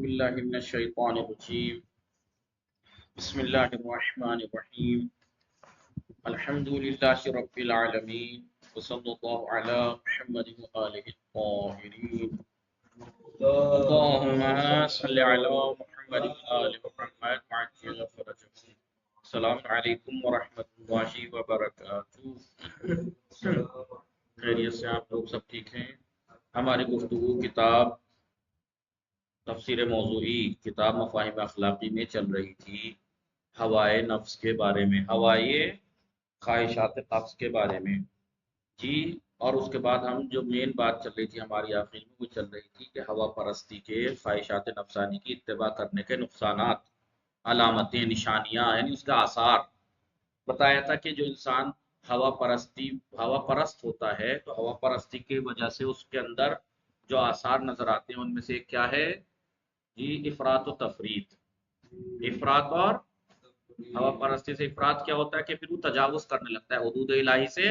باللہ من الشیطان الرجیم بسم اللہ الرحمن الرحیم الحمدللہ رب العالمین وصلی اللہ علی محمد وآلہ الطاہرین اللہم صلی علی محمد وآل محمد وعجل فرجهم السلام علیکم ورحمۃ اللہ وبرکاتہ۔ خیریت سے آپ لوگ سب ٹھیک ہیں؟ ہماری گفتگو کتاب تفسیر موضوعی کتاب مفاہیم اخلاقی میں چل رہی تھی ہوائے نفس کے بارے میں، ہوائے خواہشات نفس کے بارے میں جی۔ اور اس کے بعد ہم جو مین بات چل رہی تھی ہماری آخر میں وہ چل رہی تھی کہ ہوا پرستی کے خواہشات نفسانی کی اتباع کرنے کے نقصانات، علامتیں، نشانیاں، یعنی اس کا آثار بتایا تھا کہ جو انسان ہوا پرست ہوتا ہے تو ہوا پرستی کی وجہ سے اس کے اندر جو آثار نظر آتے ہیں ان میں سے ایک کیا ہے جی؟ افراط و تفریط۔ افراط اور ہوا پرستی سے افراط کیا ہوتا ہے کہ پھر وہ تجاوز کرنے لگتا ہے حدود الہی سے،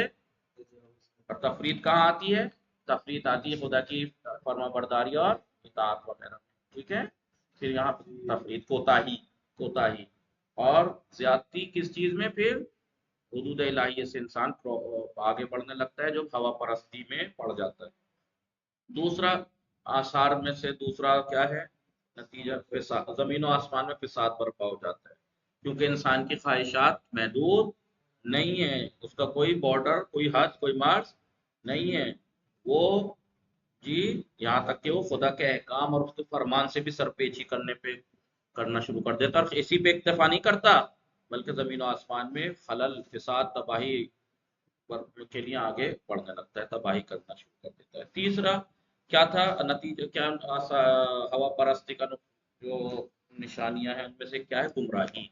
اور تفریط کہاں آتی ہے؟ تفریط آتی ہے خدا کی فرما برداری اور اطاعت وغیرہ، ٹھیک ہے؟ پھر یہاں تفریط کوتاہی اور زیادتی کس چیز میں؟ پھر حدود الہیہ سے انسان آگے بڑھنے لگتا ہے جو ہوا پرستی میں پڑ جاتا ہے۔ دوسرا آثار میں سے دوسرا کیا ہے نتیجہ؟ فساد، زمین و آسمان میں فساد برپا ہو جاتا ہے، کیونکہ انسان کی خواہشات محدود نہیں ہے، اس کا کوئی بارڈر، کوئی حد، کوئی مارز نہیں ہے، وہ جی یہاں تک کہ وہ خدا کے احکام اور اس کے فرمان سے بھی سرپیچی کرنا شروع کر دیتا، اور اسی پہ اکتفا نہیں کرتا بلکہ زمین و آسمان میں خلل، فساد، تباہی کے لیے آگے بڑھنے لگتا ہے، تباہی کرنا شروع کر دیتا ہے۔ تیسرا کیا تھا نتیجہ؟ کیا ہوا پرستی کا جو نشانیاں ہیں ان میں سے کیا ہے؟ گمراہی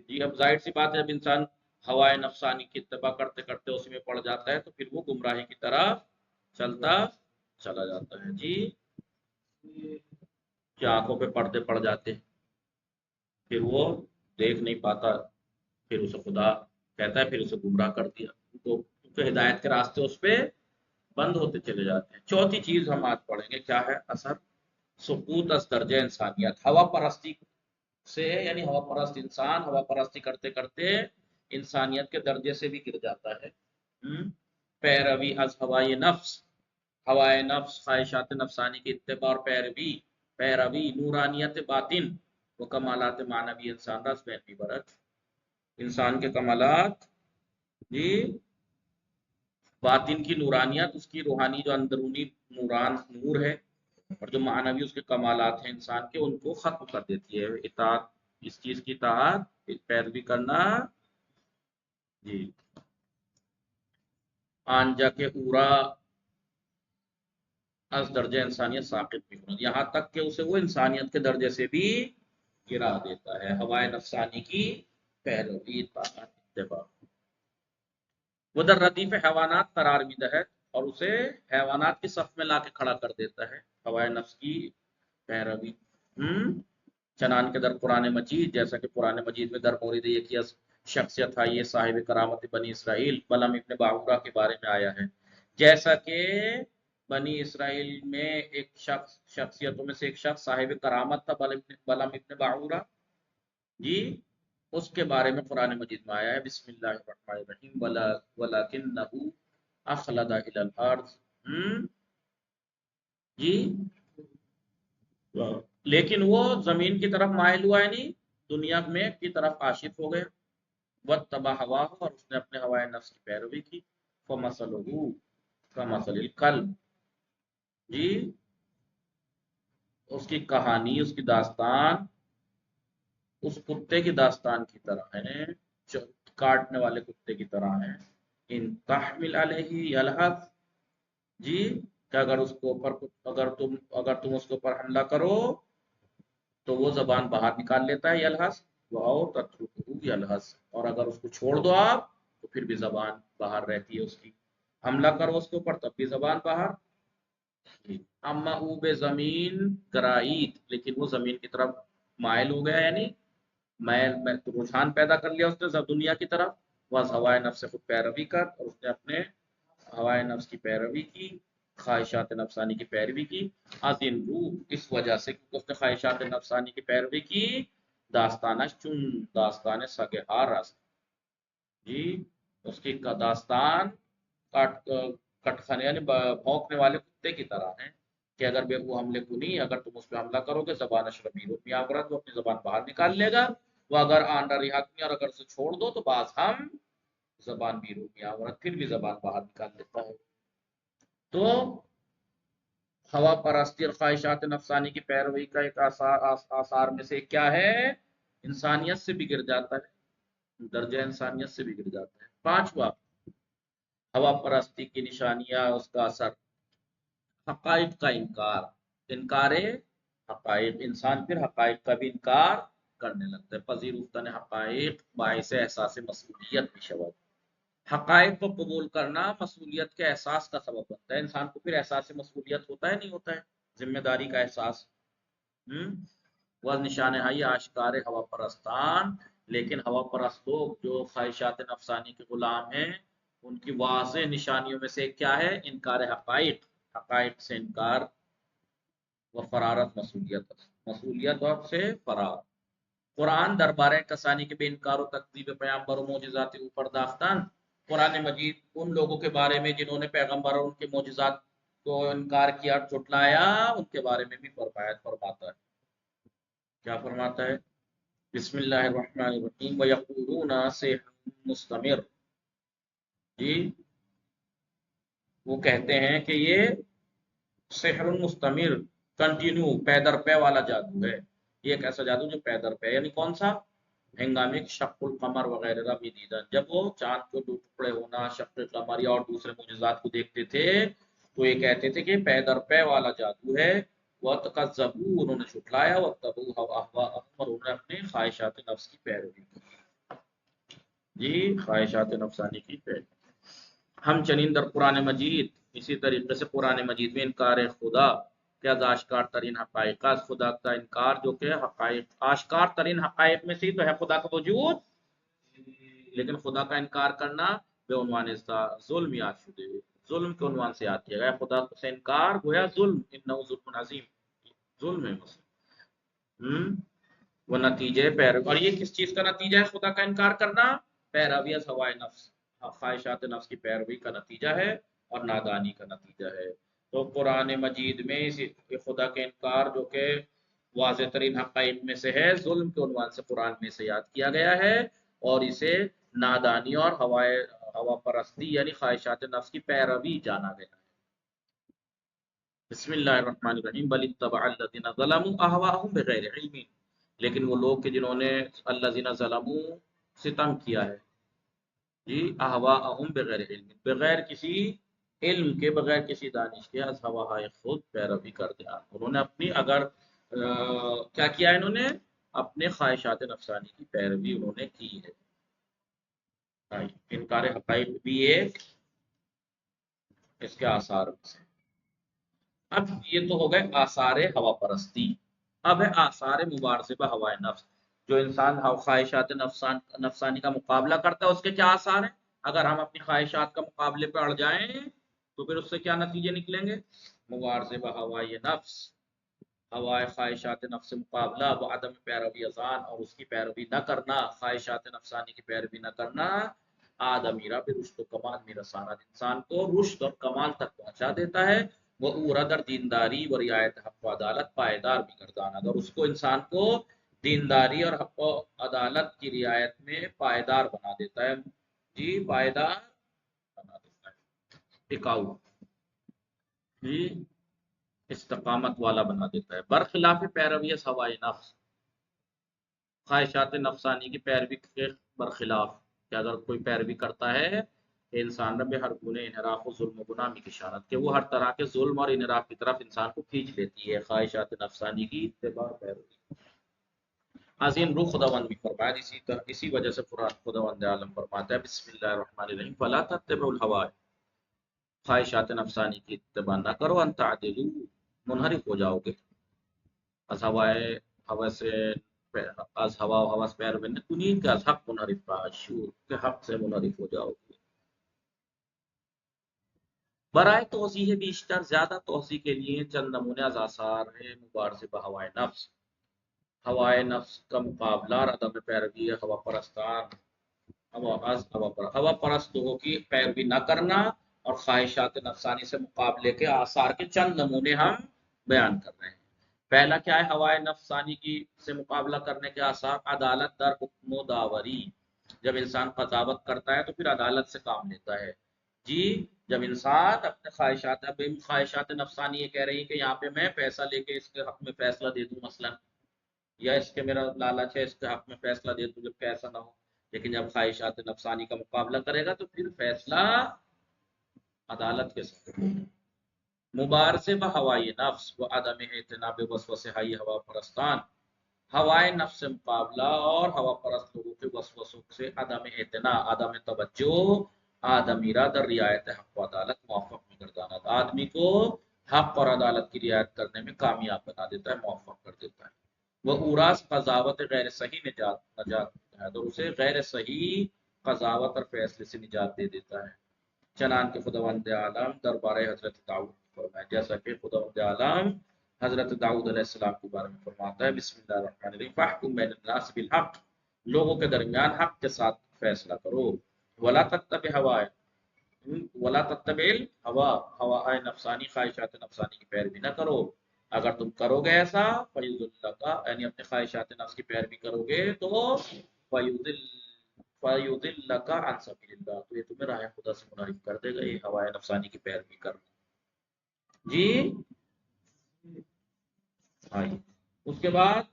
جی۔ اب ظاہر سی بات ہے جب انسان ہوائے نفسانی کی اتباع کرتے کرتے اسی میں پڑ جاتا ہے تو پھر وہ گمراہی کی طرف چلتا چلا جاتا ہے جی، کیا آنکھوں پہ پردے پڑ جاتے ہیں، پھر وہ دیکھ نہیں پاتا، پھر اسے خدا کہتا ہے پھر اسے گمراہ کر دیا، تو ہدایت کے راستے اس پہ بند ہوتے چلے جاتے ہیں۔ چوتھی چیز ہم آج پڑھیں گے کیا ہے؟ اثر سقوط از درجہ انسانیت، ہوا پرستی سے، یعنی ہوا پرست انسان ہوا پرستی کرتے کرتے انسانیت کے درجے سے بھی گر جاتا ہے۔ پیروی از ہوائے نفس، ہوائے نفس، خواہشات نفسانی کی اتباع اور پیروی نورانیت باطن و کمالات معنوی انسان رس بین بھی برت، انسان کے کمالات جی، باطن کی نورانیت، اس کی روحانی جو اندرونی نور ہے، اور جو معنوی اس کے کمالات ہیں انسان کے، ان کو ختم کر دیتی ہے اطاعت، اس چیز کی اطاعت، پیروی کرنا جی۔ آنجا کے اورا از درجہ انسانیت ساقط بھی ہونا، یہاں تک کہ اسے وہ انسانیت کے درجے سے بھی گرا دیتا ہے، ہوائے نفسانی کی پیروی، اطاعت، اتباع۔ وہ در ردیف حیوانات قرار میدہ ہے، اور اسے حیوانات کی صف میں لا کے کھڑا کر دیتا ہے ہوائے نفس کی پیروی۔ چنان کے در قرآن مجید، جیسا کہ قرآن مجید میں در مورد ایک شخصیت ہے، یہ صاحب کرامت بنی اسرائیل بلعم ابن باعورہ کے بارے میں آیا ہے، جیسا کہ بنی اسرائیل میں ایک شخصیتوں میں سے ایک شخص صاحب کرامت تھا، بلعم ابن باعورہ جی، اس کے بارے میں قرآن مجید میں آیا ہے بسم اللہ الرحمن الرحیم وَلَكِنَّهُ اخلد الى الارض جی، لیکن وہ زمین کی طرف مائل ہوا، یعنی دنیا میں کی طرف عاشق ہو گیا، واتبع ہواہ، اور اس نے اپنے ہوائے نفس کی پیروی کی، فمثلہ کمثل الکلب جی، اس کی کہانی، اس کی داستان اس کتے کی داستان کی طرح ہے، جو کاٹنے والے کتے کی طرح ہے۔ ان تحمل علیہ یلحظ جی، کہ اگر تم اس کے اوپر حملہ کرو تو وہ زبان باہر نکال لیتا ہے، یلحظ واو تترکہ یلحظ، اور اگر اس کو چھوڑ دو آپ تو پھر بھی زبان باہر رہتی ہے اس کی، حملہ کرو اس کے اوپر تب بھی زبان باہر۔ اما او بے زمین گرائیت، لیکن وہ زمین کی طرف مائل ہو گیا، یعنی میں رجحان پیدا کر لیا اس نے دنیا کی طرف، وہ ہوائے نفس سے خود پیروی کر، اور اس نے اپنے ہوائے نفس کی پیروی کی، خواہشات نفسانی کی پیروی کی، ازین روح اس وجہ سے کہ اس نے خواہشات نفسانی کی پیروی کی، داستانہ چن داستان سگہار است، جی اس کی داستان کٹ کٹخانے یعنی بھونکنے والے کتے کی طرح ہیں کہ اگر بے وہ حملے کنی، اگر تم اس پہ حملہ کرو گے زبان شرمیر میاورت وہ اپنی زبان باہر نکال لے گا، وہ اگر آن رہا اور اگر اسے چھوڑ دو تو بعض ہم زبان بیرو میاورت پھر بھی زبان باہر نکال لیتا ہے۔ تو ہوا پرستی اور خواہشات نفسانی کی پیروی کا ایک آثار میں سے کیا ہے؟ انسانیت سے بگڑ جاتا ہے، درجہ انسانیت سے بگڑ جاتا ہے۔ پانچواں، ہوا پرستی کی نشانیاں، اس کا اثر، حقائق کا انکار، انکار حقائق، انسان پھر حقائق کا بھی انکار کرنے لگتا ہے۔ پذیرفتن حقائق باعث احساس مسئولیت بھی شود، حقائق کو قبول کرنا مسئولیت کے احساس کا سبب بنتا ہے، انسان کو پھر احساس مسئولیت ہوتا ہے نہیں ہوتا ہے، ذمہ داری کا احساس۔ وہ نشان ہے یہ آشکار ہوا پرستان، لیکن ہوا پرست لوگ جو خواہشات نفسانی کے غلام ہیں، ان کی واضح نشانیوں میں سے کیا ہے؟ انکار حقائق، حقائق سے انکار، وہ فرارت مسئولیت، مسئولیت اور سے فرار۔ قرآن دربار کسانی کے بے انکار و تکذیب پیغمبر و معجزات اوپر داختان، قرآن مجید ان لوگوں کے بارے میں جنہوں نے پیغمبر اور ان کے معجزات کو انکار کیا، جھٹلایا، ان کے بارے میں بھی فرماتا ہے۔ کیا فرماتا ہے؟ بسم اللہ الرحمن الرحیم وَيَقُولُونَ سِحْرٌ مُسْتَمِرٌ، جی وہ کہتے ہیں کہ یہ سحر مستمر، کنٹینیو، پے در پے والا جادو ہے، یہ ایک ایسا جادو جو پے در پے، یعنی کون سا؟ ہنگامی شق القمر وغیرہ بھی دیدن، جب وہ چاند کو دو ٹکڑے ہونا، شق القمر اور دوسرے معجزات کو دیکھتے تھے تو یہ کہتے تھے کہ پے در پے والا جادو ہے۔ وَتَكَذَّبُوا، انہوں نے جھٹلایا، وَاتَّبَعُوا أَهْوَاءَهُمْ، اور انہوں نے اپنے خواہشات نفس کی پیروی کی، جی خواہشات نفسانی کی پیروی۔ ہم چنین در قرآن مجید، اسی طریقے سے قرآن مجید میں انکار خدا کیا آشکار ترین حقائق، خدا کا انکار جو کہ حقائق، آشکار ترین حقائق میں سے تو ہے خدا کا وجود، لیکن خدا کا انکار کرنا بے عنوان ظلم یا شدہ، ظلم کے عنوان سے آتی ہے، خدا سے انکار گویا ظلم، انہ ظلم عظیم، ظلم ہے مسلم۔ وہ نتیجے پیروی، اور یہ کس چیز کا نتیجہ ہے خدا کا انکار کرنا؟ پیروی از ہوائے نفس، خواہشات نفس کی پیروی کا نتیجہ ہے اور نادانی کا نتیجہ ہے۔ تو قرآن مجید میں اسی خدا کے انکار جو کہ واضح ترین حقائق میں سے ہے، ظلم کے عنوان سے قرآن میں سے یاد کیا گیا ہے، اور اسے نادانی اور ہوا پرستی یعنی خواہشات نفس کی پیروی جانا گیا ہے۔ بسم اللہ الرحمن الرحیم بل اتبع الذین ظلموا اهواءهم بغیر علم، لیکن وہ لوگ کہ جنہوں نے الذین ظلموا ستم کیا ہے، جی اهواءهم بغیر علم، بغیر کسی علم کے، بغیر کسی دانش کے، از ہوا خود پیروی کر دیا، انہوں نے اپنی کیا کیا انہوں نے؟ اپنے خواہشات نفسانی کی پیروی انہوں نے کی ہے۔ انکار حقائق بھی ایک اس کے آثار میں سے۔ اب یہ تو ہو گئے آثار ہوا پرستی، اب ہے آثار مبارزہ بہوائے نفس، جو انسان خواہشات نفسانی کا مقابلہ کرتا ہے اس کے کیا آثار ہیں؟ اگر ہم اپنی خواہشات کا مقابلے پہ اڑ جائیں تو پھر اس سے کیا نتیجے نکلیں گے؟ مبارزہ بہوائے نفس، ہوائے خواہشات نفس سے مقابلہ، وہ عدم پیروی ازان، اور اس کی پیروی نہ کرنا، خواہشات نفسانی کی پیروی نہ کرنا، آدمیرا پھر رشد و کمال میں رسانا، انسان کو رشد اور کمال تک پہنچا دیتا ہے، وہ اورادر دینداری و رعایت حق و عدالت پائیدار بھی گردانا، اگر اس کو انسان کو دینداری اور حق و عدالت کی رعایت میں پائیدار بنا دیتا ہے، جی پائیدار بنا دیتا ہے، ٹکاؤ، جی استقامت والا بنا دیتا ہے۔ برخلاف پیروی ہوائے نفس، خواہشات نفسانی کی پیروی کے برخلاف، کہ اگر کوئی پیروی کرتا ہے کہ انسان بے ہر گنے انحراف و ظلم و گناہ کی اشارت، کہ وہ ہر طرح کے ظلم اور انحراف کی طرف انسان کو کھینچ لیتی ہے، خواہشات نفسانی کی اتباع پیروی۔ عظیم روح خداوند بھی فرمایا، اسی وجہ سے قرآن خداوند عالم فرماتا ہے بسم اللہ الرحمن الرحیم فلا تتبعوا الهوى، خواہشات نفسانی کی اتباع نہ کرو، ان تعدلوا، منحرف ہو جاؤ گے، از ہوا سے، از ہوا و ہوس پیروی نہ کنی کہ از حق منحرف شور، کہ حق سے منحرف ہو جاؤ گے۔ برائے توضیح بیشتر زیادہ توضیح کے لیے چند نمونے از آثار ہے مبارزہ بہوائے نفس. ہوائے نفس کا مقابلہ اور عدم پیروی ہوا پرستان ہوا پرست لوگوں کی پیروی نہ کرنا اور خواہشات نفسانی سے مقابلے کے آثار کے چند نمونے ہم بیان کر رہے ہیں. پہلا کیا ہے ہوائے نفسانی کی سے مقابلہ کرنے کے آثار؟ عدالت در حکم و داوری. جب انسان قضاوت کرتا ہے تو پھر عدالت سے کام لیتا ہے. جی، جب انسان اپنے خواہشات نفسانی یہ کہہ رہی ہے کہ یہاں پہ میں پیسہ لے کے اس کے حق میں فیصلہ دے دوں مثلا، یا اس کے میرا لالچ ہے اس کے حق میں فیصلہ دے دوں، جب کہ ایسا نہ ہو. لیکن جب خواہشات نفسانی کا مقابلہ کرے گا تو پھر فیصلہ عدالت کے ساتھ. مبارزے با ہوائے نفس و عدم اعتناب وسوسے ہوا پرستان. ہوائے نفس سے مقابلہ اور ہوا پرست لوگوں کے وسوسوں سے عدم اعتنا، عدم توجہ، آدمی را در رعایت حق و عدالت موفق میں گردانا. آدمی کو حق اور عدالت کی رعایت کرنے میں کامیاب بنا دیتا ہے، موفق کر دیتا ہے. وہ اوراس قضاوت غیر صحیح نجات ہے تو اسے غیر صحیح قضاوت اور فیصلے سے نجات دے دیتا ہے. چنانکہ خداوند عالم دربارہ حضرت داؤد فرمایا، جیسا کہ خداوند عالم حضرت داؤد علیہ السلام کے بارے میں فرماتا ہے، بسم اللہ الرحمن الرحیم، فاحکم بین الناس بالحق، لوگوں کے درمیان حق کے ساتھ فیصلہ کرو. ولا تتبع ہوائے ولا تتبع الہوا، ہوائے نفسانی، خواہشات نفسانی کی پیروی نہ کرو. اگر تم کرو گے ایسا فیضل کا، یعنی اپنے خواہشات نفس کی پیروی کرو گے تو فیضل فیضل کا عن سبیل اللہ، تو یہ تمہیں راہ خدا سے منحرف کر دے گا، یہ ہوائے نفسانی کی پیروی کرنا. جی ہاں. اس کے بعد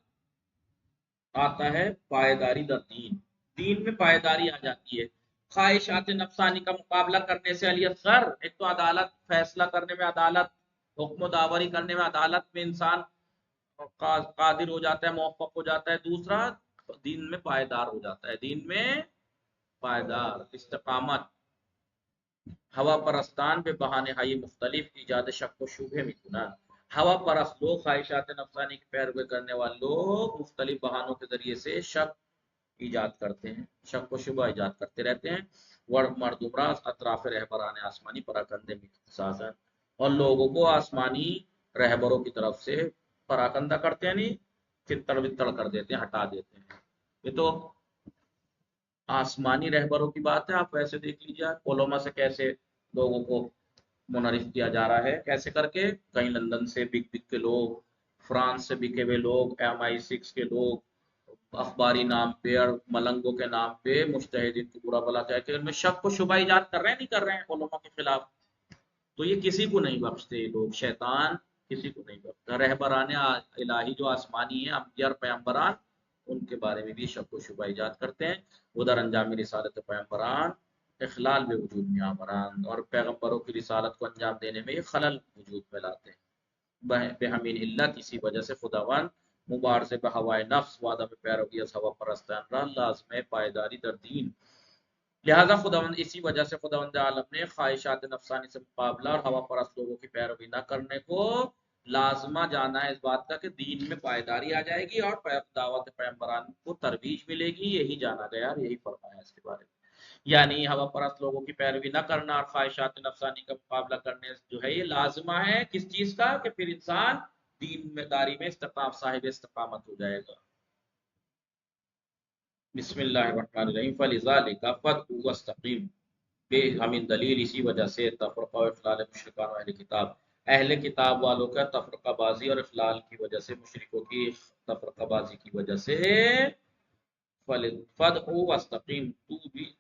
آتا ہے پائیداری در دین. دین میں پائیداری آ جاتی ہے. خواہشات نفسانی کا مقابلہ کرنے سے علی اصغر، ایک تو عدالت، فیصلہ کرنے میں عدالت، حکم و داوری کرنے میں عدالت میں انسان قادر ہو جاتا ہے، موفق ہو جاتا ہے. دوسرا دین میں پائیدار ہو جاتا ہے، دین میں پائیدار استقامت. ہوا پرستان بے بہانے ہائی مختلف ایجاد شک و شبہ میں گناہ. ہوا پرست لوگ، خواہشات نفسانی کی پیروی کرنے والے لوگ مختلف بہانوں کے ذریعے سے شک ایجاد کرتے ہیں، شک و شبہ ایجاد کرتے رہتے ہیں. مردمراز اطراف رہبران آسمانی پراکندے میں سازن، اور لوگوں کو آسمانی رہبروں کی طرف سے پراکندہ کرتے ہیں، نہیں چتڑ بتڑ کر دیتے ہیں، ہٹا دیتے ہیں. یہ تو آسمانی رہبروں کی بات ہے. آپ ویسے دیکھ لیجیے علماء سے کیسے لوگوں کو منحرف کیا جا رہا ہے، کیسے کر کے. کہیں لندن سے بک بک کے لوگ، فرانس سے بکے ہوئے لوگ، MI6 کے لوگ، اخباری نام پہ اور ملنگوں کے نام پہ مجتہدین کو برا بلا کہہ کے ان میں شک و شبہ ایجاد کر رہے ہیں، نہیں کر رہے ہیں علماء کے خلاف. تو یہ کسی کو نہیں بخشتے یہ لوگ، شیطان کسی کو نہیں بخشتا. رہبران الہی جو آسمانی ہیں، انبیاء اور پیغمبران، ان کے بارے میں بھی شک و شبہ ایجاد کرتے ہیں. ادھر انجام رسالت پیغمبران اخلال میں وجود میں آمران، اور پیغمبروں کی رسالت کو انجام دینے میں یہ خلل وجود میں لاتے ہیں. بہمین علت، اسی وجہ سے خداوند مبارزے بہ ہوائے نفس وعدہ میں پیروی از ہوا پرستان را لازم پائیداری در دین. لہذا خداوند، اسی وجہ سے خداوند عالم نے خواہشات نفسانی سے مقابلہ اور ہوا پرست لوگوں کی پیروی نہ کرنے کو لازمہ جانا ہے، اس بات کا کہ دین میں پائیداری آ جائے گی اور دعوت پیغمبران کو ترویج ملے گی. یہی جانا گیا اور یہی فرمایا اس کے بارے میں. یعنی ہوا پرست لوگوں کی پیروی نہ کرنا اور خواہشات نفسانی کا مقابلہ کرنے جو ہے یہ لازمہ ہے کس چیز کا، کہ پھر انسان دین میں داری میں صاحب استقامت ہو جائے گا. بسم اللہ الرحمن الرحیم، فلذالک فادع واستقیم. بے ہمیں دلیل اسی وجہ سے تفرقہ و اخلال مشرکان و اہل کتاب، اہل کتاب والوں کا تفرقہ بازی اور اخلال کی وجہ سے، مشرکوں کی تفرقہ بازی کی وجہ سے، فدعو واستقیم،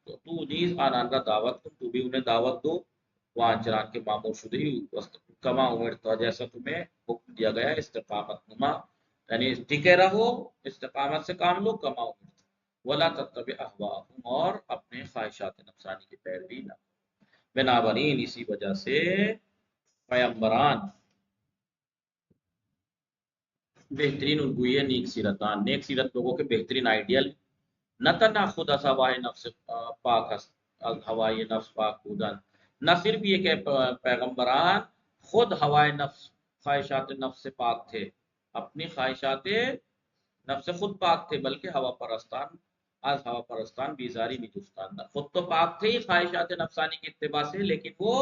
تو نیز آنان کا دعوت کن، تو بھی انہیں دعوت دو. وہاں چنان کے معمول شدی کما امرتا، جیسا تمہیں حکم دیا گیا، استقامت نما، یعنی ٹکے رہو، استقامت سے کام لو. کما امرتا ولا تتبع اہواءہم، اور اپنے خواہشات نفسانی کی پیروی نہ. بنابراین اسی وجہ سے پیغمبران بہترین الگوی نیک سیرتان، نیک سیرت لوگوں کے بہترین آئیڈیل. نہ تنا خود ہوائے نفس پاک ہوائے نفس پاک بودن، نہ صرف یہ کہ پیغمبران خود ہوائے نفس، خواہشات نفس سے پاک تھے، اپنی خواہشات نفس سے خود پاک تھے، بلکہ ہوا پرستان از ہوا پرستان بیزاری نہیں جستان، خود تو پاک تھے ہی خواہشات نفسانی کی اتباع سے، لیکن وہ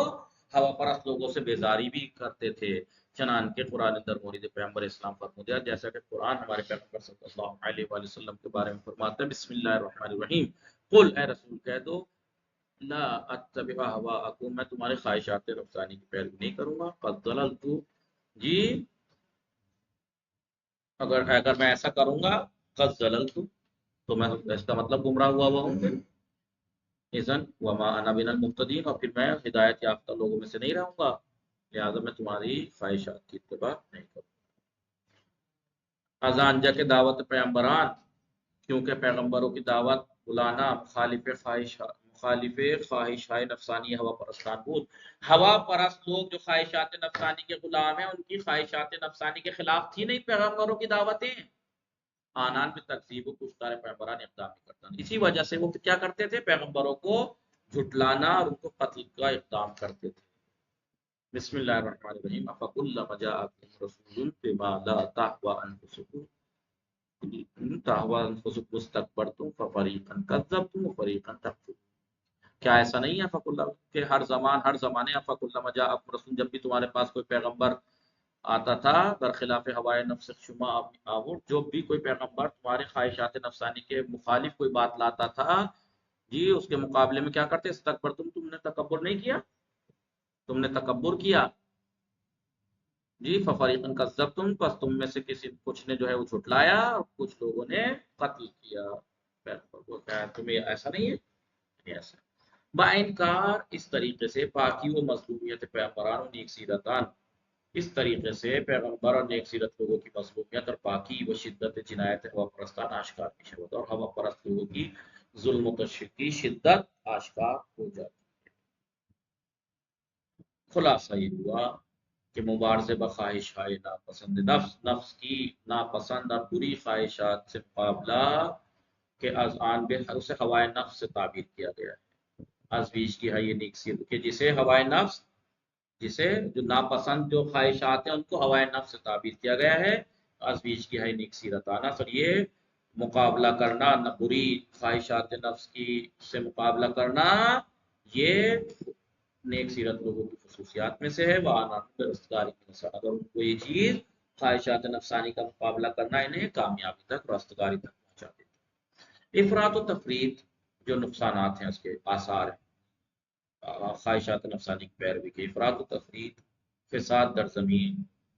ہوا پرست لوگوں سے بیزاری بھی کرتے تھے، چنانکہ قرآن اندر مورد پیغمبر اسلام فرمود ہے، جیسا کہ قرآن ہمارے پیغمبر صلی اللہ علیہ وآلہ وسلم کے بارے میں فرماتا ہے، بسم اللہ الرحمن الرحیم، قل اے رسول کہہ دو، لا اتبع ہواءکم، میں تمہارے خواہشات نفسانی کی پیروی نہیں کروں گا، قد ضللت، جی اگر میں ایسا کروں گا، قد ضللت، تو میں اس کا مطلب گمراہ ہوا ہوں پھر، اذن وما انا من المهتدین، اور پھر میں ہدایت یافتہ لوگوں میں سے نہیں رہوں گا، لہذا میں تمہاری خواہشات کی اتباع نہیں کروں گا۔ ازانجہ کے دعوت پیغمبران، کیونکہ پیغمبروں کی دعوت بلانا مخالف خواہشات نفسانی ہوا پرستان بود، ہوا پرست لوگ جو خواہشات نفسانی کے غلام ہیں، ان کی خواہشات نفسانی کے خلاف تھی نہیں پیغمبروں کی دعوتیں، آنان پہ تکذیب و کشتار پیغمبران اقدام نہیں کرتا، اسی وجہ سے وہ کیا کرتے تھے، پیغمبروں کو جھٹلانا اور ان کو قتل کا اقدام کرتے تھے۔ بسم اللہ الرحمن الرحیم، افکلما جاءکم رسول بما لا تهوى انفسکم استکبرتم ففریقا کذبتم وفریقا تقتلون، کیا ایسا نہیں ہے فکلما کہ ہر زمانے فکلما جاءکم رسول، جب بھی تمہارے پاس کوئی پیغمبر آتا تھا، برخلاف ہوائے نفس شما آور، جو بھی کوئی پیغمبر تمہارے خواہشات نفسانی کے مخالف کوئی بات لاتا تھا، جی اس کے مقابلے میں کیا کرتے، استکبرتم، تم نے تکبر نہیں کیا، تم نے تکبر کیا، جی ففریقا کذبتم، پس تم میں سے کچھ نے جو ہے وہ جھٹلایا، اور کچھ لوگوں نے قتل کیا پیغمبر کو، کیا تمہیں ایسا نہیں ہے، نہیں ایسا با انکار، اس طریقے سے پاکی و مظلومیت پیغمبران و نیک سیرتان، اس طریقے سے پیغمبر اور نیک سیرت لوگوں کی مظلومیت اور پاکی و شدت جنایت ہوا پرستان آشکار پیش ہوتا ہے، اور ہوا پرست لوگوں کی ظلم و تشدد کی شدت آشکار ہو جاتی ہے۔ خلاصہ یہ ہوا کہ مبارزے بخواہش ہائے ناپسند نفس کی ناپسند اور بری خواہشات سے مقابلہ کے اذعان بے اسے ہوائے نفس سے تعبیر کیا گیا ہے، ازویج کی ہے یہ نیک سیرت، کہ جسے ہوائے نفس، جسے جو ناپسند جو خواہشات ہیں ان کو ہوائے نفس سے تعبیر کیا گیا ہے، ازویج کی ہے نیک سیرت آنا، سر یہ مقابلہ کرنا، نہ بری خواہشات نفس کی سے مقابلہ کرنا، یہ نیک سیرت لوگوں کی خصوصیات میں سے ہے، وہ آنا رستگاری کی نشان، اگر ان کو یہ چیز خواہشات نفسانی کا مقابلہ کرنا انہیں کامیابی تک، رستگاری تک پہنچا دیتی ہے۔ افراط و تفریط جو نقصانات ہیں، اس کے آثار ہیں خواہشات نفسانی کی پیروی کے، افراط و تفریط، فساد در زمین،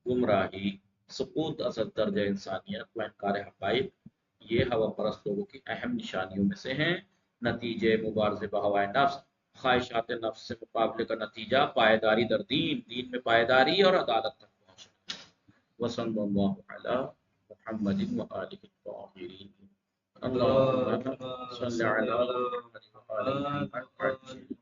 گمراہی، سقوط اصل درجہ انسانیت و انکار حقائق، یہ ہوا پرست لوگوں کی اہم نشانیوں میں سے ہیں۔ نتیجے مبارزے بہوائے نفس، خواہشات نفس سے مقابلے کا نتیجہ پائیداری در دین، دین میں پائیداری اور عدالت تک پہنچنا۔ وصلی اللہ علی محمد و آلہ الطاہرین، اللہم صل علی محمد و آلہ محمد